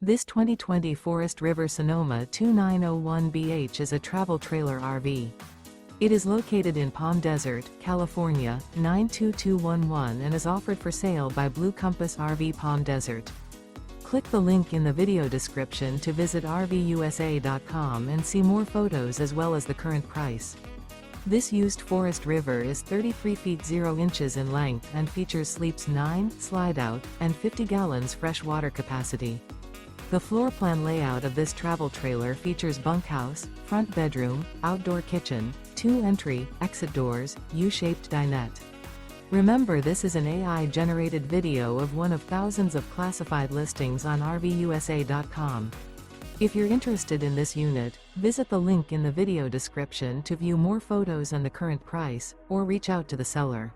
This 2020 Forest River Sonoma 2901BH is a travel trailer RV. It is located in Palm Desert, California, 92211 and is offered for sale by Blue Compass RV Palm Desert. Click the link in the video description to visit RVUSA.com and see more photos as well as the current price. This used Forest River is 33 feet 0 inches in length and features sleeps 9, slide-out, and 50 gallons fresh water capacity. The floor plan layout of this travel trailer features bunkhouse, front bedroom, outdoor kitchen, 2 entry, exit doors, U-shaped dinette. Remember, this is an AI-generated video of one of thousands of classified listings on RVUSA.com. If you're interested in this unit, visit the link in the video description to view more photos and the current price, or reach out to the seller.